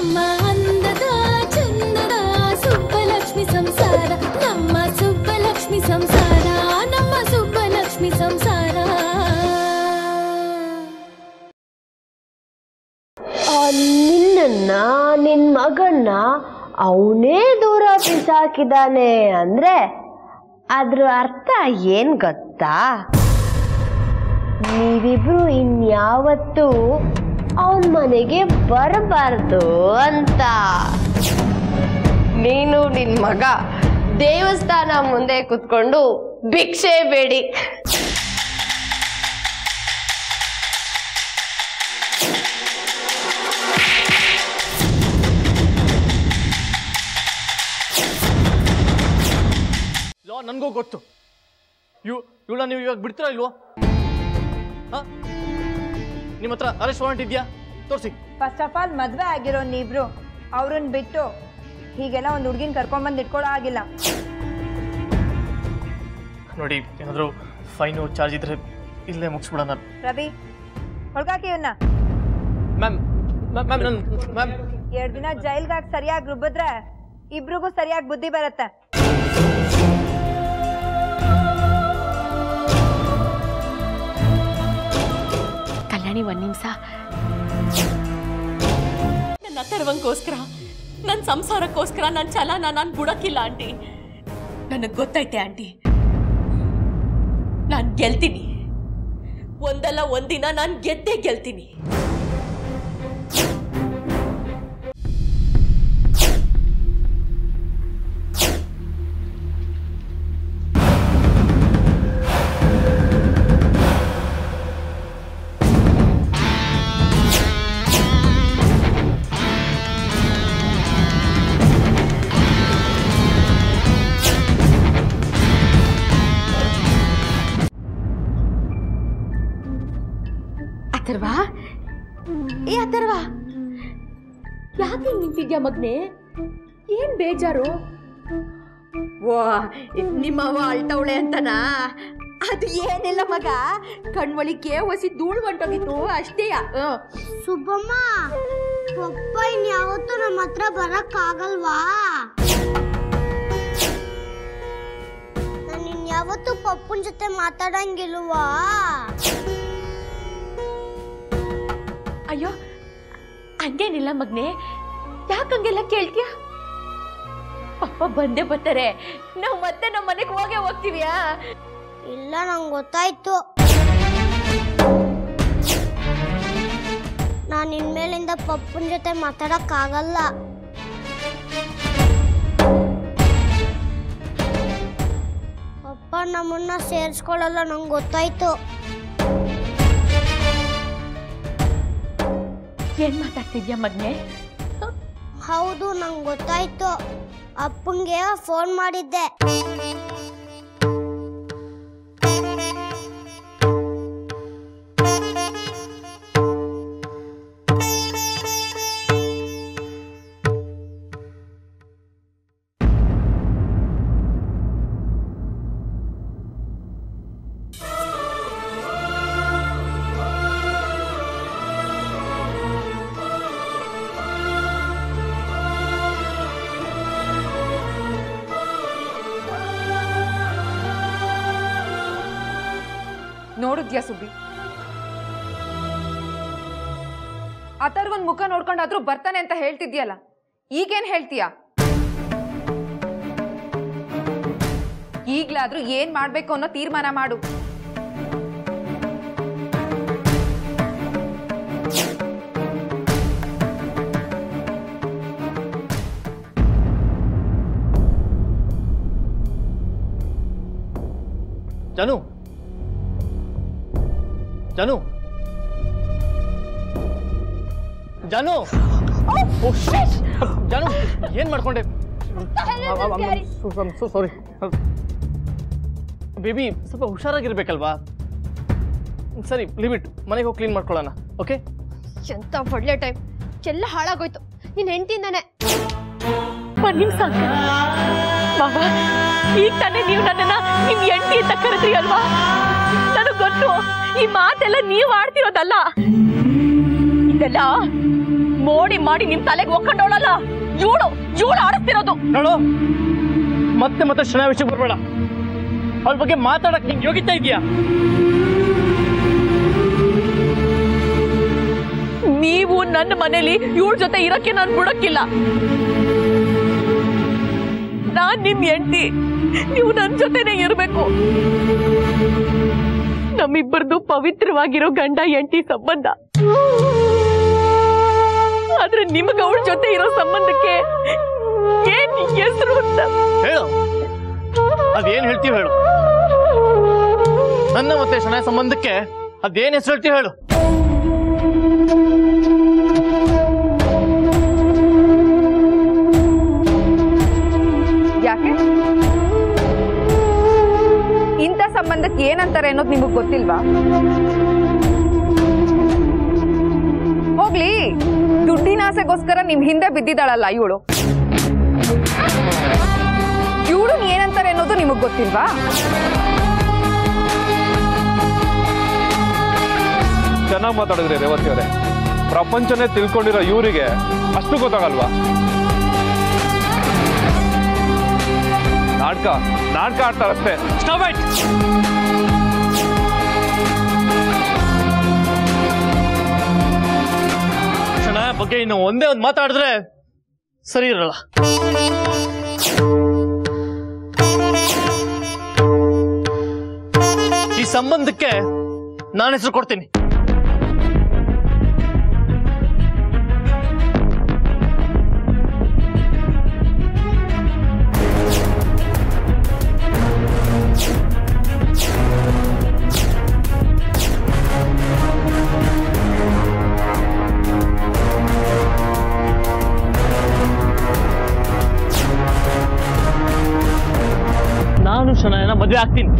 ನಮ್ಮ ಅಂದದ ಚಂದದ ಸುಬ್ಬಲಕ್ಷ್ಮಿ ಸಂಸಾರ, ನಮ್ಮ ಸುಬ್ಬಲಕ್ಷ್ಮಿ ಸಂಸಾರ, ನಮ್ಮ ಸುಬ್ಬಲಕ್ಷ್ಮಿ ಸಂಸಾರ. ನಿನ್ನ ನಿನ್ ಮಗನ್ನ ಅವನೇ ದೂರ ಬಿಸಾಕಿದಾನೆ ಅಂದ್ರೆ ಅದ್ರ ಅರ್ಥ ಏನ್ ಗೊತ್ತಾ? ನೀವಿಬ್ರು ಇನ್ಯಾವತ್ತೂ ಅವನ್ ಮನೆಗೆ ಬರಬಾರ್ದು ಅಂತ. ನೀನು ನಿನ್ ಮಗ ದೇವಸ್ಥಾನ ಮುಂದೆ ಕುತ್ಕೊಂಡು ಭಿಕ್ಷೆ ಬೇಡಿ. ನನಗೂ ಗೊತ್ತು ಇವಳ ನೀವು ಇವಾಗ ಬಿಡ್ತೀರಾ ಇಲ್ವೋ? ನಿಮ್ಮ ಹತ್ರ ಅರೆಸ್ಟ್ ವಾರೆಂಟ್ ಇದೆಯಾ? ತೋರಿಸಿ. ಫಸ್ಟ್ ಆಫ್ ಆಲ್ ಮದುವೆ ಆಗಿರೋ ನೀವ್ರು ಅವ್ರನ್ನ ಬಿಟ್ಟು ಹೀಗೆಲ್ಲ ಒಂದು ಹುಡುಗಿನ ಕರ್ಕೊಂಡ್ಬಂದು ಇಟ್ಕೊಳ್ಳೋ ಆಗಿಲ್ಲ. ನೋಡಿ, ಏನಾದರೂ ಫೈನು ಚಾರ್ಜ್ ಇದ್ರೆ ಇಲ್ಲೇ ಮುಗಿಸ್ಬಿಡೋಣ. ರವಿ, ಹೊಳ್ಗಾಕಿ ಇವನ್ನ. ಮ್ಯಾಮ್ ಮ್ಯಾಮ್ ಮ್ಯಾಮ್ 2 ದಿನ ಜೈಲ್ಗಾಗಿ ಸರಿಯಾಗಿ ರುಬ್ಬಿದ್ರೆ ಇಬ್ರಿಗೂ ಸರಿಯಾಗಿ ಬುದ್ಧಿ ಬರುತ್ತೆ. ಕಲ್ಯಾಣಿ, 1 ನಿಮಿಷ. ನನ್ನ ಅಥರ್ವಂಗೋಸ್ಕರ, ನನ್ನ ಸಂಸಾರಕ್ಕೋಸ್ಕರ ನನ್ನ ಛಲನ ನಾನು ಬಿಡೋಕ್ಕಿಲ್ಲ ಆಂಟಿ. ನನಗೆ ಗೊತ್ತೈತೆ ಆಂಟಿ, ನಾನು ಗೆಲ್ತೀನಿ. ಒಂದಲ್ಲ ಒಂದಿನ ನಾನು ಗೆದ್ದೇ ಗೆಲ್ತೀನಿ. ಅಥರ್ವ, ಏ ಅಥರ್ವ, ಯಾಕೆ ನಿಂತಿದ್ಯಾ ಮಗ್ನೆ? ಏನ್ ಬೇಜಾರು? ಓ, ನಿಮ್ಮವ್ವ ಅಳ್ತವಳೆ ಅಂತನಾ? ಅದು ಏನಿಲ್ಲ ಮಗ, ಕಣ್ವಳಿಕೆ ಹೊಸಿ ಧೂಳು ಹೊಂಟೋಗಿತ್ತು ಅಷ್ಟೇಯ. ಸುಬ್ಬಮ್ಮ, ಪಪ್ಪ ಇನ್ಯಾವತ್ತೂ ನಮ್ಮ ಹತ್ರ ಬರಕ್ಕಾಗಲ್ವಾ? ನಾನು ಇನ್ಯಾವತ್ತೂ ಪಪ್ಪನ ಜೊತೆ ಮಾತಾಡಂಗಿಲ್ವಾ? ಅಯ್ಯೋ, ಹಂಗೇನಿಲ್ಲ ಮಗ್ನೆ, ಯಾಕಂಗೆಲ್ಲ ಕೇಳ್ತೀಯ? ಪಪ್ಪ ಬಂದೇ ಬರ್ತಾರೆ, ನಾವು ಮತ್ತೆ ನಮ್ಮ ಮನೆಗೆ ಹೋಗ್ತೀವಿಯಾ? ಇಲ್ಲ, ನಂಗೆ ಗೊತ್ತಾಯ್ತು. ನಾನು ಇನ್ಮೇಲಿಂದ ಪಪ್ಪನ ಜೊತೆ ಮಾತಾಡಕ್ಕಾಗಲ್ಲ. ಪಪ್ಪ ನಮ್ಮನ್ನ ಸೇರಿಸ್ಕೊಳ್ಳಲ್ಲ, ನಂಗೆ ಗೊತ್ತಾಯ್ತು. ಏನ್ ಮಾತಾಡ್ತಿದ್ಯಾ ಮಗ್ನೆ? ಹೌದು, ನಂಗೆ ಗೊತ್ತಾಯ್ತು. ಅಪ್ಪಂಗೆ ಫೋನ್ ಮಾಡಿದ್ದೆ. ನೋಡಿದ್ಯಾ ಸುಬ್ಬಿ, ಅಥರ್ಗೊಂದ್ ಮುಖ ನೋಡ್ಕೊಂಡಾದ್ರೂ ಬರ್ತಾನೆ ಅಂತ ಹೇಳ್ತಿದ್ಯಲ್ಲ, ಈಗೇನ್ ಹೇಳ್ತೀಯ? ಈಗ್ಲಾದ್ರೂ ಏನ್ ಮಾಡ್ಬೇಕು ಅನ್ನೋ ತೀರ್ಮಾನ ಮಾಡು. ಜಾನು, ಜಾನು, ಜಾನು, ಜಾನು, ಏನ್ ಮಾಡ್ಕೊಂಡೆ? ಸಾರಿ ಬೇಬಿ, ಸ್ವಲ್ಪ ಹುಷಾರಾಗಿರ್ಬೇಕಲ್ವಾ? ಸರಿ, ಲಿಮಿಟ್, ಮನೆಗೆ ಹೋಗಿ ಕ್ಲೀನ್ ಮಾಡ್ಕೊಳ್ಳೋಣ. ಓಕೆ? ಎಂತ ಒಳ್ಳೆ ಟೈಮ್, ಎಲ್ಲ ಹಾಳಾಗೋಯ್ತು ನಿನ್ ಹೆಂಡತಿಂದಾನೆ. ಬಾಬಾ, ಈಗ ತಾನೇ ನೀವು ನನ್ನನ್ನ ನಿಮ್ ಹೆಂಡತಿ ಅಂತ ಕರೆದ್ರಿ ಅಲ್ವಾ? ನನಗ್ ಗೊತ್ತು, ಈ ಮಾತೆಲ್ಲ ನೀವು ಆಡ್ತಿರೋದಲ್ಲ. ಇದೆಲ್ಲ ಮೋಡಿ ಮಾಡಿ ನಿಮ್ ತಲೆಗೆ ಒಕ್ಕೊಂಡೋಳಲ್ಲ ಇವಳು ಆಡಿಸ್ತಿರೋದು. ನೋಡು, ಮತ್ತೆ ಶನಾ ವಿಷಯಕ್ಕೆ ಬರ್ಬೇಡ. ಅವ್ರ ಬಗ್ಗೆ ಮಾತಾಡಕ್ ನಿಂಗೆ ಯೋಗ್ಯತೆ ಇದೆಯಾ? ನೀವು ನನ್ನ ಮನೇಲಿ ಇವಳ ಜೊತೆ ಇರಕ್ಕೆ ನಾನು ಬಿಡಕ್ಕಿಲ್ಲ. ನಾನ್ ನಿಮ್ ಹೆಂಡತಿ, ನೀವು ನನ್ನ ಜೊತೆನೆ ಇರ್ಬೇಕು. ನಮ್ಮಿಬ್ಬರದು ಪವಿತ್ರವಾಗಿರೋ ಗಂಡ ಹೆಂಡತಿ ಸಂಬಂಧ. ಆದ್ರೆ ನಿಮ್ಗೆ ಅವಳ ಜೊತೆ ಇರೋ ಸಂಬಂಧಕ್ಕೆ ಏನ್ ಹೆಸರು ಅಂತ ಹೇಳು. ಅದೇನ್ ಹೇಳ್ತೀವಿ ಹೇಳು. ನನ್ನ ಮತ್ತೆ ಶನಾ ಸಂಬಂಧಕ್ಕೆ ಅದೇನ್ ಹೆಸರು ಹೇಳ್ತೀವಿ ಹೇಳು. ಯಾಕೆ ಇಂಥ ಸಂಬಂಧಕ್ಕೆ ಏನಂತಾರೆ ಅನ್ನೋದು ನಿಮಗೆ ಗೊತ್ತಿಲ್ವಾ? ಹೋಗ್ಲಿ, ದುಡ್ಡಿನ ಆಸೆಗೋಸ್ಕರ ನಿಮ್ ಹಿಂದೆ ಬಿದ್ದಿದ್ದಾಳಲ್ಲ ಇವಳು ಏನಂತಾರೆ ಅನ್ನೋದು ನಿಮಗ್ ಗೊತ್ತಿಲ್ವಾ? ಚೆನ್ನಾಗಿ ಮಾತಾಡಿದ್ರಿ ರೇವತಿ ಅವರೇ. ಪ್ರಪಂಚನೇ ತಿಳ್ಕೊಂಡಿರೋ ಇವರಿಗೆ ಅಷ್ಟು ಗೊತ್ತಾಗಲ್ವಾ? ನಾಟಕ ಆಡ್ತಾರಷ್ಟೇ. ಕ್ಷಣ ಬಗ್ಗೆ ಇನ್ನು ಒಂದೇ ಒಂದು ಮಾತಾಡಿದ್ರೆ ಸರಿ ಇರಲ್ಲ. ಈ ಸಂಬಂಧಕ್ಕೆ ನಾನು ಹೆಸರು ಕೊಡ್ತೀನಿ. ನಾನು ಶನಾಯನ ಮದುವೆ ಆಗ್ತೀನಿ.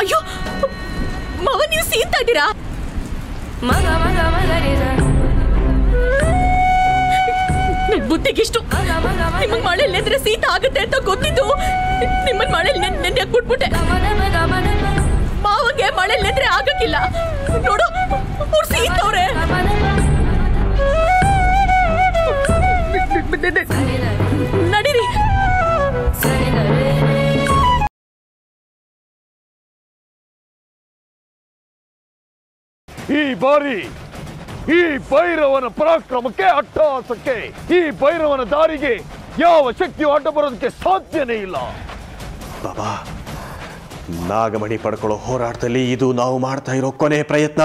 ಅಯ್ಯೋ ಮಾವ, ನೀವು ಸೀನ್ತಾ ಇದ್ದೀರಾ? ನನ್ ಬುದ್ಧಿಗಿಷ್ಟು ನಿಮಗ್ ಮಳೆಯಲ್ಲಿ ನೆಂದ್ರೆ ಶೀತ ಆಗುತ್ತೆ ಅಂತ ಗೊತ್ತಿದ್ದು ನಿಮ್ಮನ್ ಮಳೆಯಲ್ಲಿ ನೆನ್ನೆ ಬಿಟ್ಬಿಟ್ಟೆ. ಮಾವಗೆ ಮಳೆಯಲ್ಲಿ ನೆಂದ್ರೆ ಆಗಕ್ಕಿಲ್ಲ. ನೋಡು, ಅವ್ರು ಸೀತವ್ರೆ. ನಡೀರಿ. ಈ ಬಾರಿ ಈ ಭೈರವನ ಪರಾಕ್ರಮಕ್ಕೆ, ಅಟ್ಟಹಾಸಕ್ಕೆ, ಈ ಭೈರವನ ದಾರಿಗೆ ಯಾವ ಶಕ್ತಿಯು ಅಡ್ಡ ಬರೋದಕ್ಕೆ ಸಾಧ್ಯನೇ ಇಲ್ಲ. ಬಾಬಾ, ನಾಗಮಣಿ ಪಡ್ಕೊಳ್ಳೋ ಹೋರಾಟದಲ್ಲಿ ಇದು ನಾವು ಮಾಡ್ತಾ ಇರೋ ಕೊನೆ ಪ್ರಯತ್ನ.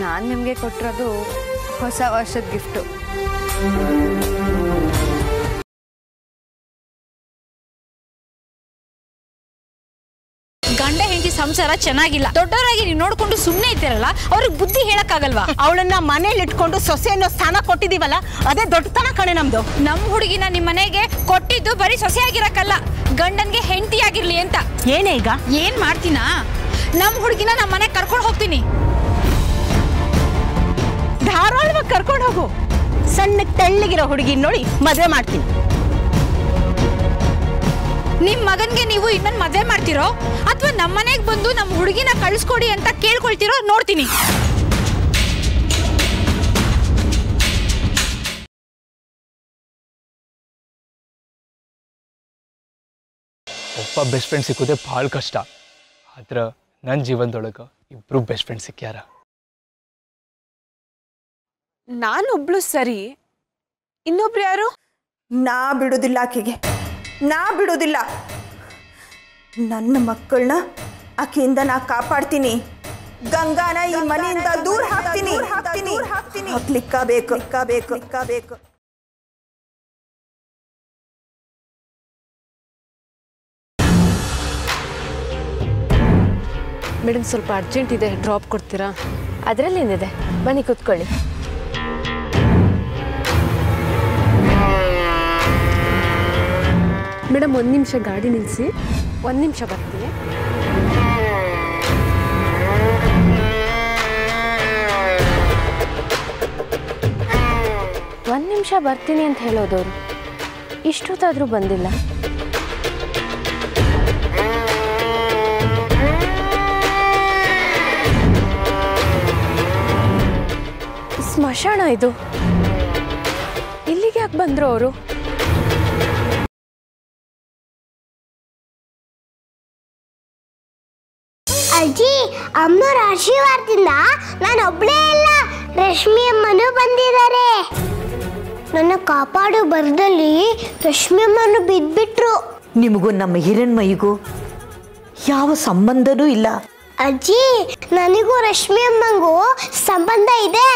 ನಾನು ನಿಮಗೆ ಕೊಟ್ಟಿರೋದು ಹೊಸ ವರ್ಷದ ಗಿಫ್ಟು. ಗಂಡ ಹೆಂಡತಿ ಸಂಸಾರ ಚೆನ್ನಾಗಿಲ್ಲ, ದೊಡ್ಡವರಾಗಿ ನೀವು ನೋಡ್ಕೊಂಡು ಸುಮ್ಮನೆ ಇದ್ದೀರಲ್ಲ, ಅವ್ರಿಗೆ ಬುದ್ಧಿ ಹೇಳಕ್ಕಾಗಲ್ವಾ? ಅವಳನ್ನ ಮನೇಲಿ ಇಟ್ಕೊಂಡು ಸೊಸೆ ಅನ್ನೋ ಸ್ಥಾನ ಕೊಟ್ಟಿದೀವಲ್ಲ, ಅದೇ ದೊಡ್ಡತನ ಕಣೆ ನಮ್ದು. ನಮ್ಮ ಹುಡುಗಿನ ನಿಮ್ಮ ಮನೆಗೆ ಕೊಟ್ಟಿದ್ದು ಬರೀ ಸೊಸೆ ಆಗಿರಕ್ಕಲ್ಲ, ಗಂಡನ್ಗೆ ಹೆಂಡತಿ ಆಗಿರ್ಲಿ ಅಂತ. ಏನೇ ಈಗ ಏನ್ ಮಾಡ್ತೀನಾ? ನಮ್ಮ ಹುಡುಗಿನ ನಮ್ಮ ಮನೆಗೆ ಕರ್ಕೊಂಡು ಹೋಗ್ತೀನಿ. ಧಾರಾಳವಾಗಿ ಕರ್ಕೊಂಡು ಹೋಗು. ಸಣ್ಣ ತೆಳ್ಳಗಿರೋ ಹುಡುಗಿ ನೋಡಿ ಮದುವೆ ಮಾಡ್ತೀನಿ. ನಿಮ್ ಮಗನ್ಗೆ ನೀವು ಇನ್ನೊಂದು ಮದುವೆ ಮಾಡ್ತಿರೋ ಅಥವಾ ನಮ್ಮ ಮನೆಗೆ ಬಂದು ನಮ್ಮ ಹುಡುಗಿನ ಕಳಿಸ್ಕೊಡಿ ಅಂತ ಕೇಳ್ಕೊಳ್ತಿರೋ ನೋಡ್ತೀನಿ. ಒಬ್ಬ ಬೆಸ್ಟ್ ಫ್ರೆಂಡ್ ಸಿಕ್ಕೋದೇ ಭಾಳ ಕಷ್ಟ. ಆದ್ರೆ ನನ್ನ ಜೀವನದೊಳಗೆ ಇಬ್ಬರು ಬೆಸ್ಟ್ ಫ್ರೆಂಡ್ ಸಿಕ್ಕ್ಯಾರ. ನಾನೊಬ್ಳು ಸರಿ, ಇನ್ನೊಬ್ರು ಯಾರು? ನಾ ಬಿಡೋದಿಲ್ಲ ಆಕೆಗೆ, ನಾ ಬಿಡೋದಿಲ್ಲ. ನನ್ನ ಮಕ್ಕಳನ್ನ ಆಕೆಯಿಂದ ನಾ ಕಾಪಾಡ್ತೀನಿ. ಗಂಗಾನ ಈ ಮನೆಯಿಂದ ದೂರ ಹಾಕ್ತೀನಿ. ಹಾಕ್ಲಿಕ್ಕಬೇಕು. ಮೇಡಮ್ ಸ್ವಲ್ಪ ಅರ್ಜೆಂಟ್ ಇದೆ, ಡ್ರಾಪ್ ಕೊಡ್ತೀರಾ? ಅದರಲ್ಲೇನಿದೆ, ಬನ್ನಿ ಕೂತ್ಕೊಳ್ಳಿ. ಮೇಡಮ್ 1 ನಿಮಿಷ ಗಾಡಿ ನಿಲ್ಲಿಸಿ. 1 ನಿಮಿಷ ಬರ್ತೀನಿ. ಒಂದು ನಿಮಿಷ ಬರ್ತೀನಿ ಅಂತ ಹೇಳೋದವ್ರು ಇಷ್ಟೊತ್ತಾದರೂ ಬಂದಿಲ್ಲ. ಸ್ಮಶಾನ ಇದು, ಇಲ್ಲಿಗೆ ಯಾಕೆ ಬಂದ್ರು ಅವರು? ಅಜ್ಜಿ, ಅಮ್ಮನವ್ರ ಆಶೀರ್ವಾದದಿಂದ ನಾನು ಒಬ್ಳೇ ಇಲ್ಲ, ರಶ್ಮಿ ಅಮ್ಮನೂ ಬಂದಿದ್ದಾರೆ. ನನ್ನ ಕಾಪಾಡೋ ಬರದಲ್ಲಿ ರಶ್ಮಿ ಅಮ್ಮನು ಬಿದ್ಬಿಟ್ರು. ನಿಮಗೂ ನಮ್ಮ ಹಿರಣ್ಮಯಿಗೂ ಯಾವ ಸಂಬಂಧನೂ ಇಲ್ಲ. ಅಜ್ಜಿ, ನನಗೂ ರಶ್ಮಿ ಅಮ್ಮಂಗೂ ಸಂಬಂಧ ಇದೆ.